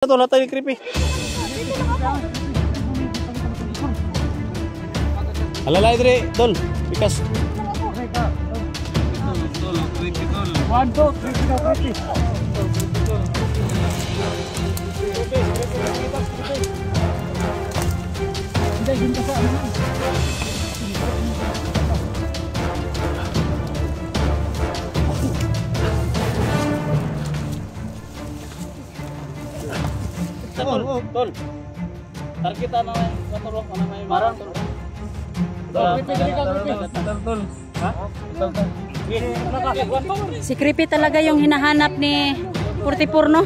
Ito lahat tayo creepy. Alalay dire, tol. Bikas. Tol, creepy tol. 1, 2, 3, 4, 5. Hindi, hindi sa ano. Tol. Target na katulong ano may marang. Tol. Ha? Si Creepy talaga yung hinahanap ni 44, no?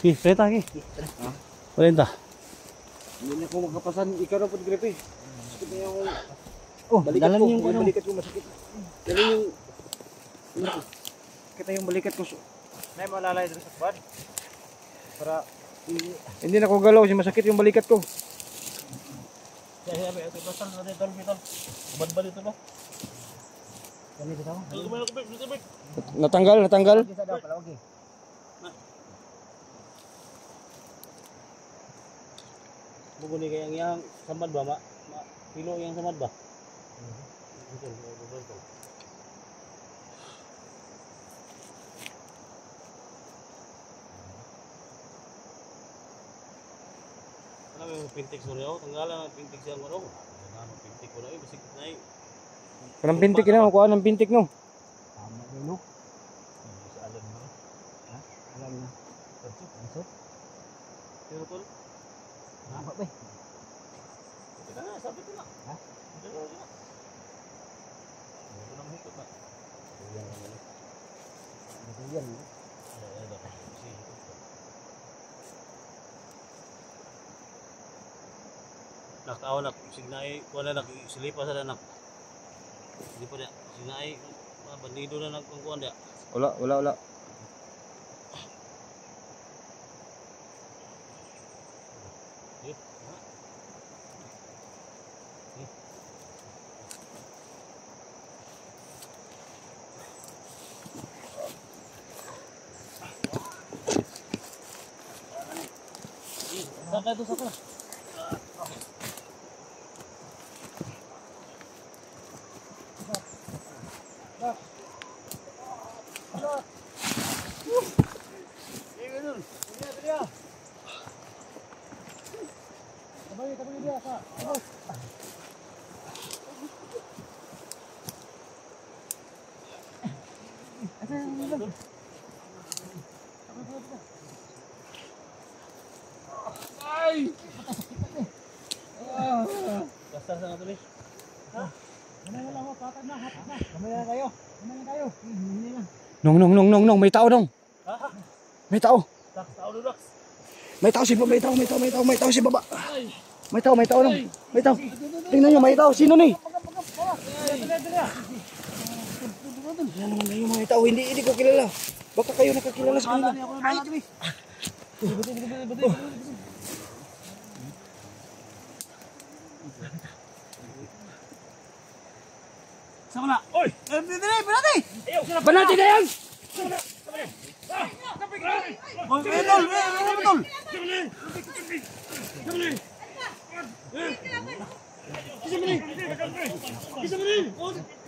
Reta ki. Reta. Hindi na ako makapasan. Ikaw na po creepy. Sakit na yung... Oh, balikat dalan ko. yung Yung balikat ko masakit. Dalan yung... Kita yung balikat ko. Nay malalay dito sa bad. Para Hindi na ako galaw. Masakit yung balikat ko. Kaya ito basal na dito tol. Bad ito no. kami dito. Natanggal. Bisa daw pala okay. Buguni kaya yang samad ba kilo yang samad ba? Ano yung pintik suri ako? Tanggalan ang pintik siya mo ron. Ano pintik ko na eh, bisik na eh. Parang pintik na. Kuha ng pintik no. Tama din no. Sa alam mo. Ha? Alam na. Ansot. Pero tol, Tama ba? ito na, sabi ko na. Ha? Ito na. Ito na mahigit na. Ito yan. Nakaw nak signay wala nak silipa sa nak. Di pa dia signay bandido na nagkuan dia. Wala. Saka itu saka. Tabi dia Kak. Basta sana tuloy. Mamaya lang ho, patad na. Mamaya na kayo. Hini na. Nong. May tao nong. May tao. Tao dudok. May tao si baba. May tao si baba. May tao nong. May tao. Tingnan nyo, may tao. Sino ni? Yan naman kayo mga tao. Hindi ko kilala. Baka kayo nakakilala sa kanila. Ay, tabi. Sama na. Oy, Berarti. Banati na yan! Betul.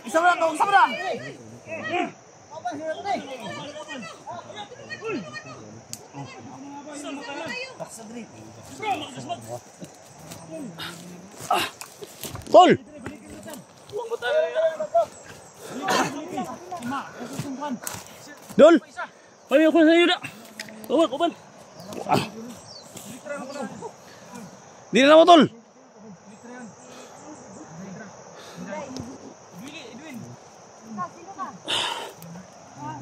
Isa na. Tol! Dol! Kami ako sa iyo na. Kuban. Di na mo tol!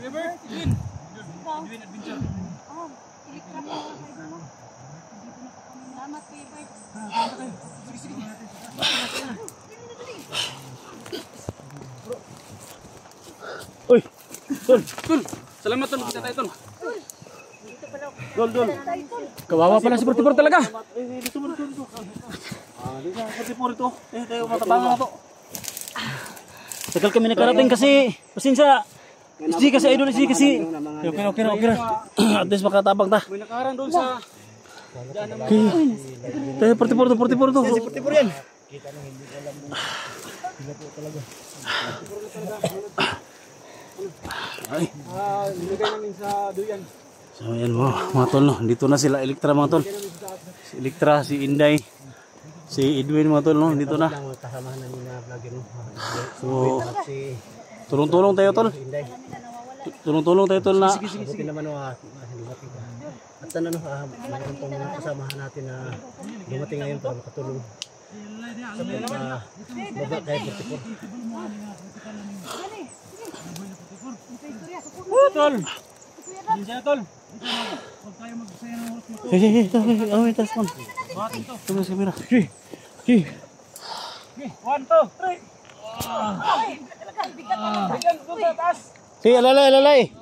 Uy, Tol. Salamat Tol, kita tayo Tol. Tol. Kawawa pala si Portipor talaga. Dito mo dito. Dito sa Portipor ito. Tayo matabangan na to. Tagal kami nakarating kasi pasensya. Isdi kasi idol isdi kasi. Okay. At least makatabang ta. May nakarang doon sa tayo Portipor to. Si Portipor yan. Ay. Nilagay namin sa duyan. So ayan mga tol no. Dito na sila Elektra mga tol. Si Elektra, si Inday, si Edwin mga tol no. Dito na. Kasamahan namin na vlogger no. So tulong-tulong tayo tol. Tulong-tulong tayo tol na. Buti naman dumating. At sana no, mayroon pong mga kasamahan natin na dumating ngayon para makatulong. Sa baba kay Portipor. Tol. Diyan tol. Hey, oh, itas man. Tunggu sa kamera. Okay, 1, 2, 3. Bigyan ko sa taas. Sige, alalay.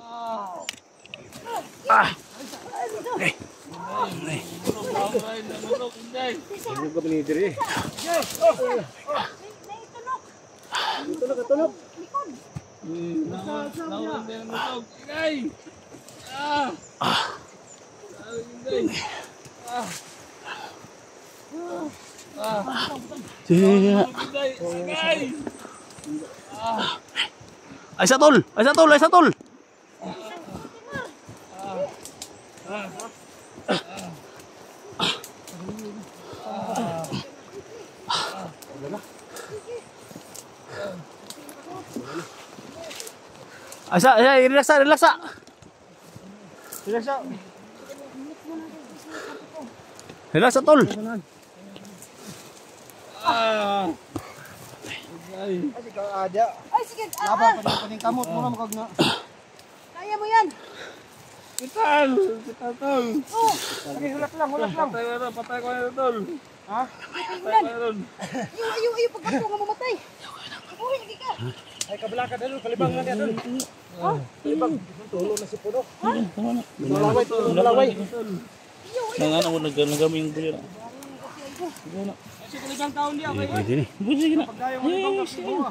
Ano ka pinidiri? Tulog. Sige. Ay sa tol. Relax. Relax tol. Ay, sige. Laban pa din kamot mo na makagna. Kaya mo yan. Kita tol. Sige, hulat lang. Patay ko na tol. Ha? Iyo, pagkato nga mamatay. Uy, lagi ka. Ay, kabila ka dalo, kalibang na dalo. Kalibang, tulo na si Puno. Malaway. Nangana mo nagami yung bulir. Kasi kalibang taon niya kayo. Sige na. Pagdayo mo ibang kapwa.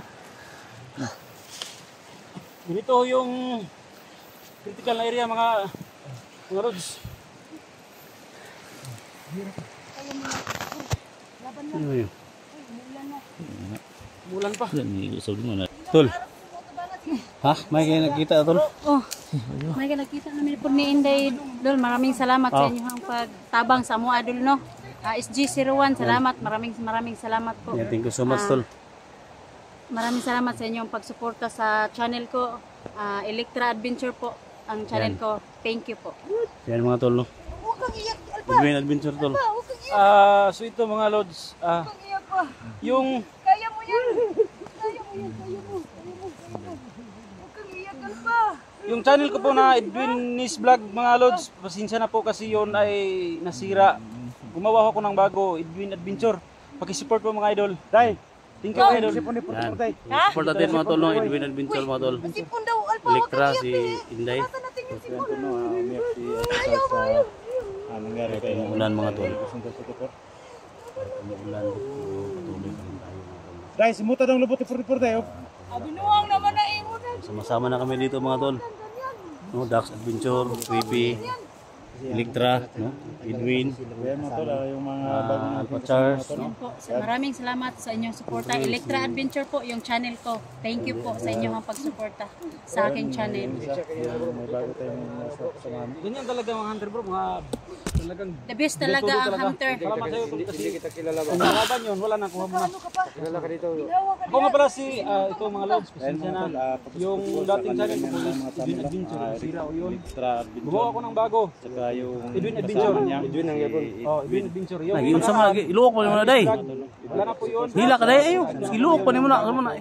Ganito yung critical na area mga roads. Ano yun? Mulan pa. Tol. Ha? May kayo nakita tol? Oh, may nakita namin po ni Inday Dol. Maraming salamat sa inyong pagtabang sa mga Dol, no? SG01, salamat. Maraming salamat po. Yeah, thank you so much tol. Maraming salamat sa inyong pagsuporta sa channel ko. Elektra Adventure po ang channel ko. Thank you po. Yan mga tol no. Huwag kang iyak, Alpa. Edwin Adventure tol. Huwag kang iyak. So ito mga lods, Pa. yung Kaya mo yan. Kaya mo. Huwag kang iyak, Alpa. yung channel ko po na Edwin's Vlog mga lods, pasensya na po kasi yon ay nasira. Gumawa ako ng bago, Edwin Adventure. Pakisupport po mga idol. Dai, thank you idol. Yan. Support natin mga tol no. Edwin Adventure mga tol. Sipon daw, Alpa. Elektra, si Inday. Natin yung sipon. Umulan mga tol. Umulan. Patuloy pa rin tayo mga tol. Dai, simuta daw lubot por tayo. Binuang naman na imo na. Sama-sama na kami dito mga tol. No, Dax Adventure, Creepy, Elektra, no? Edwin, Yung mga Alpha Charles, no? Po, maraming salamat sa inyong suporta. Elektra Adventure po yung channel ko. Thank you po sa inyong pagsuporta sa aking channel. ganyan talaga mga hunter bro, mga talagang The best talaga ang hunter. salamat sa'yo kung kasi kita kilala ba? Kung nalaban yun, wala na, kuha mo na. Kilala ka dito. Ako nga pala si, ito mga lods, pasensya na. Yung dating channel ko, Edwin Adventure, sira ko yun. Gumawa ako ng bago. Edwin Adventure. Edwin ang yapon. Oh, Edwin Adventure. Yun. Naging sama lagi. Iluok pa ni mo na day. Wala na po yun. Hila ka day ayo. Iluok pa ni mo na. Ano na?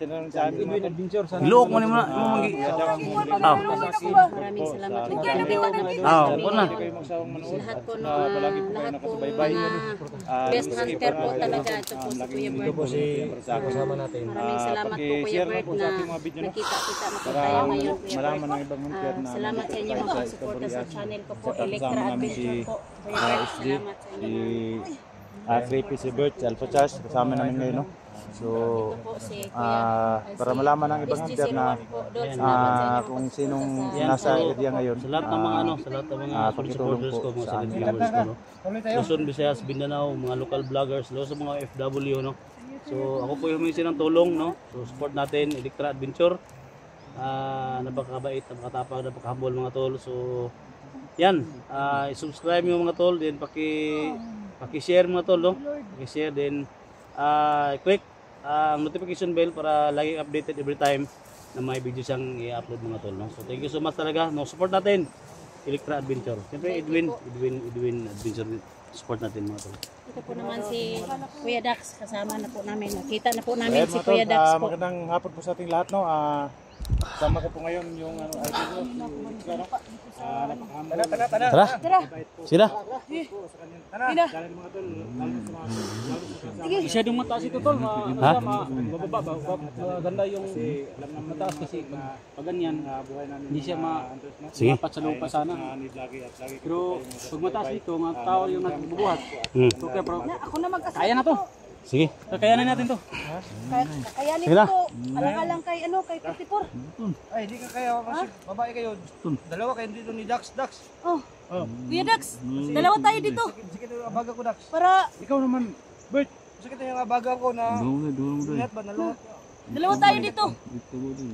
tinanong sa amin. Edwin Adventure sana. Look mo ni mo. Maraming salamat rin kayo. Po na. Lahat po no, lahat po mga best hunter po talaga. Ito po si Kuya Bert. Kasama natin. Maraming salamat po Kuya Bert na nakita-kita na po tayo ngayon Kuya Malaman ng Bert. ibang hunter na Salamat sa inyo mga suporta sa channel ko po, Electra Adventure po. Kuya Bert, salamat sa inyo. Creepy si Bert, Alpha Charge, kasama namin ngayon, no? So, Ito po si Kuya para malaman ng ibang hunter na kung sinong nasa area ngayon, Sa lahat ng mga sa lahat ng mga supporters ko, mga silent viewers ko, no. Luzon, Visayas, Mindanao, mga local vloggers, sa mga FW, no. So, ako po yung humingi ng tulong, no. So, support natin Electra Adventure. Napakabait, napakatapang, napakahumble mga tol. So, yan, i-subscribe nyo mga tol, then paki-share mga tol, no? Paki-share, then click ang notification bell para laging updated every time na may video siyang i-upload mga tol, no? So, thank you so much talaga, no? Support natin Electra Adventure. Siyempre, Edwin Adventure, support natin mga tol. Ito po naman si Kuya Dax, kasama na po namin. Nakita na po namin si Kuya Dax po. magandang hapon po sa ating lahat, no? Kasama ko po ngayon yung idol ko, Tara! Sila! Masyadong mataas ito tol, mababa, maganda yung mataas kasi pag ganyan, hindi siya mapat sa lupa sana. Pero pag mataas ito, mga tao yung nagbubuhat. Okay, pero kaya na to. Sige. Kakayanin natin to. Kakayanin Sige na. ko. Alang-alang kay kay 44. Ay, di ka kaya kasi babae kayo. Dalawa kayo dito ni Dax. Oh. Kuya Dax, dalawa tayo dito. Sige na abaga ko Dax. Para Ikaw naman, Bert. Sige na yung abaga ko na. Ingat ba naluhat? dalawa tayo dito.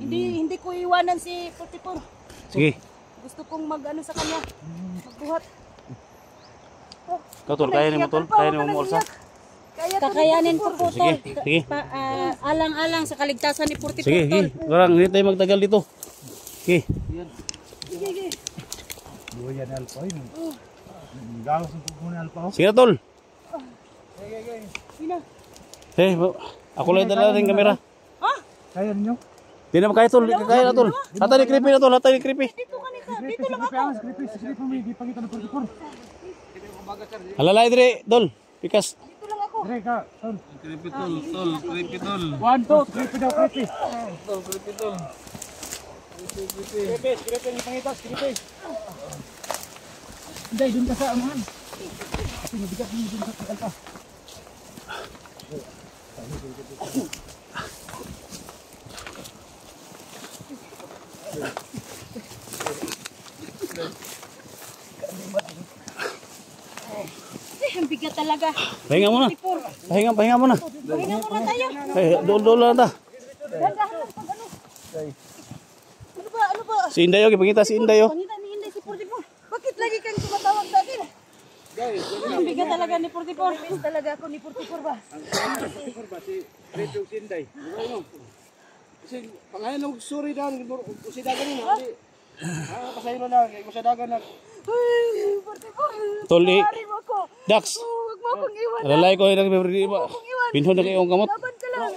Hindi ko iwanan si 44. Sige. Gusto kong mag-ano sa kanya. Magbuhat. Ikaw tol, kaya ni mo tol? Kaya ni mo orsa? Kakayanin ko po tol. Sige. Alang-alang sa kaligtasan ni 44 Sige, tol. Parang hindi tayo magtagal dito. Sige. Buyan alpa yun. Gawas ang pupunan alpa. Sige na tol. Sina? Ako lang dala rin kamera. Kaya ninyo? Hindi naman kaya tol, kaya na tol. Hata ni creepy na tol, hata ni creepy. Dito ka nito. Dito lang ako. Sige po, may ipakita ng 44. Alalay dire, tol. Pikas. Dito lang ako. Dire ka, tol. Creepy tol, creepy tol. 1, 2, 3 daw, creepy. Tol, creepy tol. Creepy, yung pangitas, creepy. Hindi, dun ka sa amahan. Kasi mabigat mo dun sa alpa. Ang bigat talaga. Pahinga muna. Pahinga muna. Pahinga muna tayo. Dol lang ta. Dahan-dahan lang pag ano. Ano ba? Si Inday, ipakita si Inday. Pangitan ni Inday si 44. Bakit lagi kang tumatawag sa akin? Ang bigat talaga ni 44. Miss talaga ako ni 44 ba? Kasi pangalan ng suri daw, si dagan yun. Pasayo na lang, kung sa dagan na. Ay, 44. Tol, Paarin mo ako. Dax. Huwag mo akong iwan. Alalay ko yung nagbibrigi ba? Pinhon na kayo ang kamot. Laban ka lang.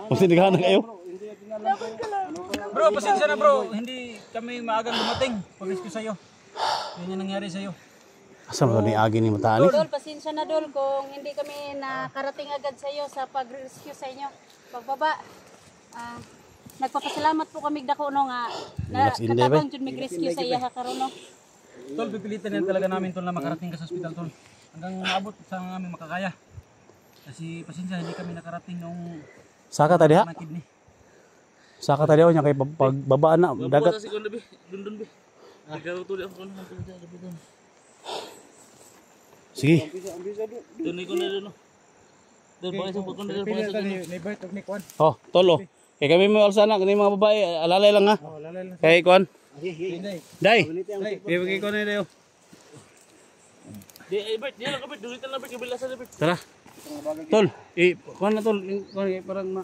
Masindigahan na kayo. Laban ka lang. Bro, pasensya na bro, hindi kami maagang dumating. Pag-rescue sa'yo. Yan yung nangyari sa'yo. Asa mo ni agi ni matani? Dol, pasensya na Dol kung hindi kami nakarating agad sa iyo sa pag-rescue sa inyo. Pagbaba, nagpapasalamat po kami dako no nga na Relax, Inday, katabang jud mig-rescue sa iya karon no. Tol, pipilitan din talaga namin tol na makarating ka sa ospital tol. Hanggang maabot sa aming makakaya. Kasi pasensya, hindi kami nakarating nung Saka tadi ha? kidney. Saka tadi ako niya kay pagbabaan na dagat. Sige. May Bert, ni Kwan. Oh, tolo. Kay kami mo alsa na kani mga babae, alalay lang ha. Kay kuan. Day. Bibigay ko na dayo. Tara. Tol, kuan na tol, kuan parang ma.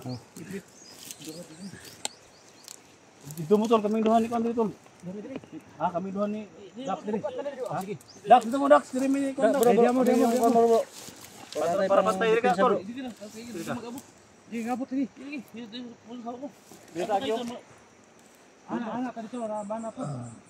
Dito mo tol, kaming duhan ni kuan dito tol. Kami duhan ni Dax diri. Sige. Dax dito mo Dax, diri mi kuan. Demo. Para patay ka tol. Sige, ngabot lagi. Dito agyo. Ana ka dito, bana po.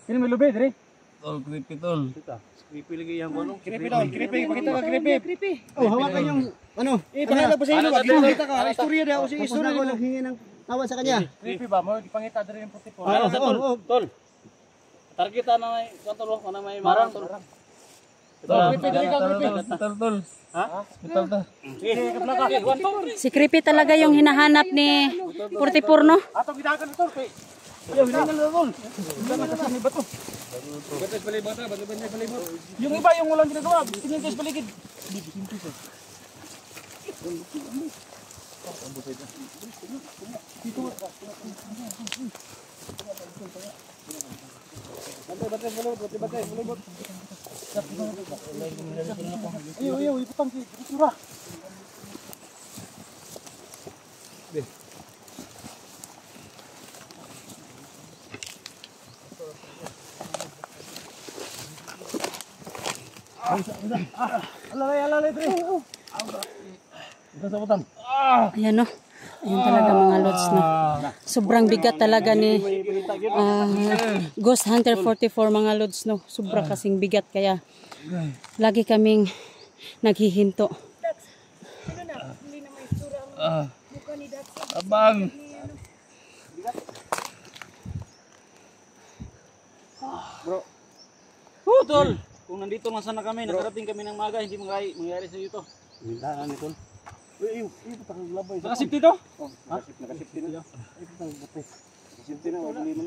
Kini may lubid, re. Tol, creepy tol. Creepy lagi yang kono. Creepy daw, creepy, pakita ka creepy. Creepy. Oh, hawakan yung ano? Pakita pa sa ilo, wag mo kita ka. Istorya daw si istorya ko naghingi ng tawa sa kanya. Creepy ba mo ipangita diri yung 44. Ano sa tol? Targeta na may kanto na may marang tol. Tol. Ha? Tol. Sige, kaplaka. One two. Si Creepy talaga yung hinahanap ni 44, no? Ato gidagan ito, kay. Yo, hindi na tol. Batas balibot, batas balibot. Yung iba yung walang ginagawa, sinintis paligid. Batas balibot. Ayo, ikutan si Tura. Alalay, pre. Ayan, no? Ayan talaga mga lods, no? Sobrang bigat talaga ni Ghost Hunter 44 mga lods, no? Sobrang kasing bigat kaya lagi kaming naghihinto. Abang. Tol. Kung nandito lang sana kami, nakarating kami ng maga, hindi mangyayari sa iyo to. Mintahan ni tol. Nakasip dito? Nakasipti na. Nakasipti na, wag mo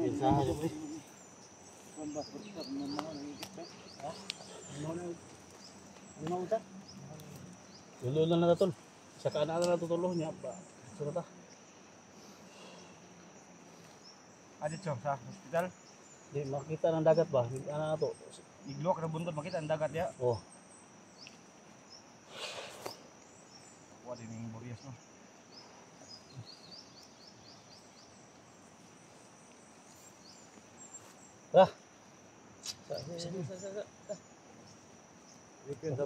na. Tulo lang na tol. Saka na tutulo niya ba. Surata. Adito sa hospital. Di makita ng dagat ba? Ano na to? Iglo ka na bundod makita ang dagat ya. Oh. Wa din yung Boreas no. Ah.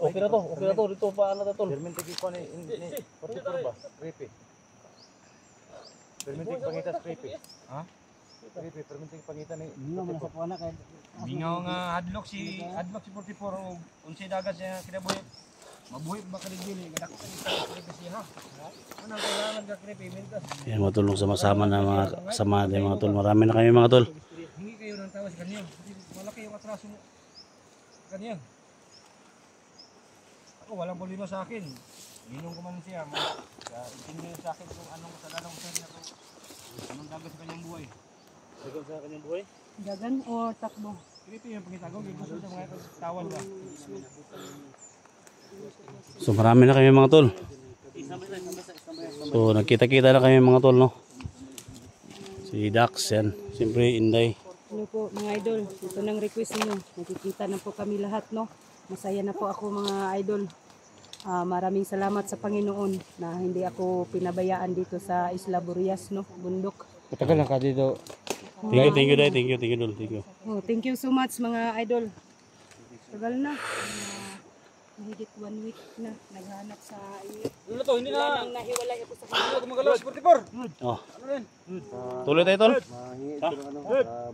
Okay na to. Dito pa ano tol. Permente ki ko ni 44 ba? Creepy. Permente pangita creepy. Ha? Creepy, permente pangita ni Bingaw nga hadlock si 44 o unsay dagat siya kinabuhi. Mabuhi ba ka dili kadako creepy siya ha? Ano kailangan ka creepy mintas. Yan matulong sama-sama na mga kasama din mga tol. Marami na kami mga tol. Hingi kayo ng tawas kanyo. Malaki yung atraso mo. Kanyo. Ako walang problema sa akin. Ginong ko man siya. Intindi sa akin kung anong kasalanan ko sa kanya ko. Anong dagat sa kanyang buhay. Sagot sa kanyang buhay. Dagan o takbo? Creepy yung pangitago. Gusto sa mga tawal ba? So marami na kami mga tol. So nagkita-kita na kami mga tol no. Si Dax yan. Siyempre Inday. Ano po mga idol, ito nang request niyo. Nakikita na po kami lahat, no? Masaya na po ako mga idol. Maraming salamat sa Panginoon na hindi ako pinabayaan dito sa Isla Burias, no? Bundok. Matagal lang ka dito. Thank you Day. Thank you Dol. Thank you. Oh, thank you so much mga idol. Tagal na. Mahigit 1 week na naghanap sa iyo. Ano to? Hindi na. Nang nahiwalay ako sa kanila. Ano gumagalaw si 44? Oh. Ano rin? Tuloy tayo tol. Mahingi pero ano,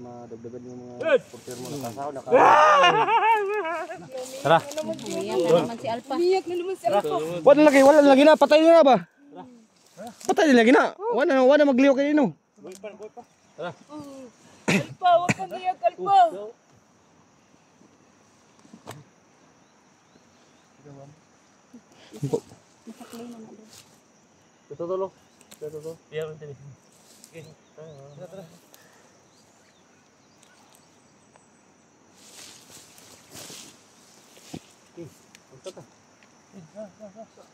madagdagan yung mga porter mo na kasaw na Tara. Umiyak na naman si Alpha. Umiyak na naman si Alpha. Wala lagi na, patay na ba? Patay na lagi na. Wala magliw kayo no. Alpa, huwag kang iyak, Alpa. Tutulo. Iya, ini. Tara.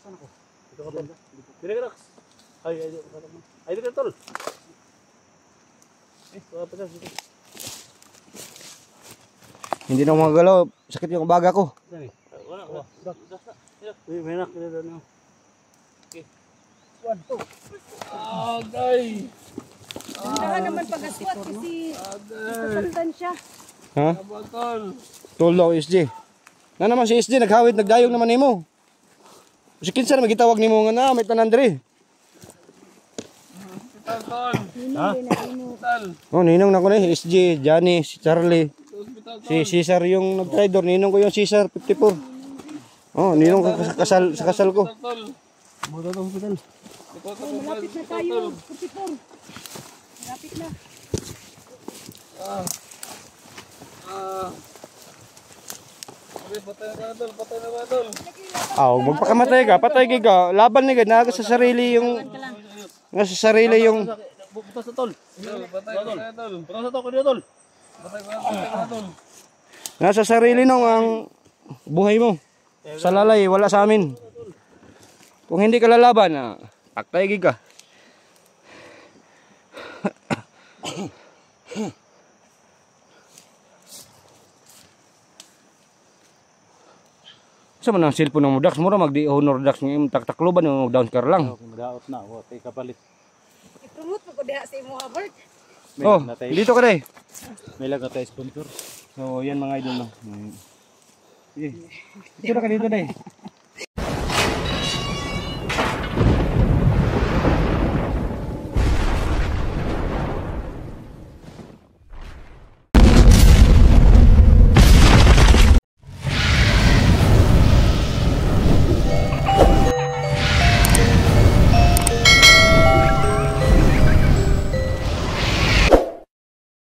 Sana ko. Dito ka tol. Dili ka Dax. Ay, dito ka tol. Apa sih? Hindi na magalaw, sakit yung baga ko. Sini. Wala. Uy, menak dito na. Okay. 1 2. Agay. Dandahan naman pag-aswat kasi sasaldan siya. Ha? Tol daw SJ. Na naman si SJ naghawid nagdayog naman nimo. Si kinsa na magitawag nimo nga na may tanan diri. Oh, ninong na ko na SG, Johnny, si Charlie. Si Cesar yung nag-traitor, ninong ko yung Cesar 54. Oh, ninong ko sa kasal ko. Buto to hospital. Malapit na tayo. 44. Malapit na. Magpakamatay ka, patay ka. Laban ni na sa sarili yung nasa sarili yung Buto sa tol. Buto sa tol, kuya tol. nasa sarili nung ang buhay mo. Sa lalay, wala sa amin. Kung hindi ka lalaban, patay ka. Sa man ang cellphone ng Dax, mura magdi honor Dax ng taktakloban ng down car lang. Madaot na, tay kapalit. I-promote mo ko diha sa imo Habert. Oh, dito ka day. May lag na tayo sponsor. So, yan mga idol no. Sige. Dito na ka dito day.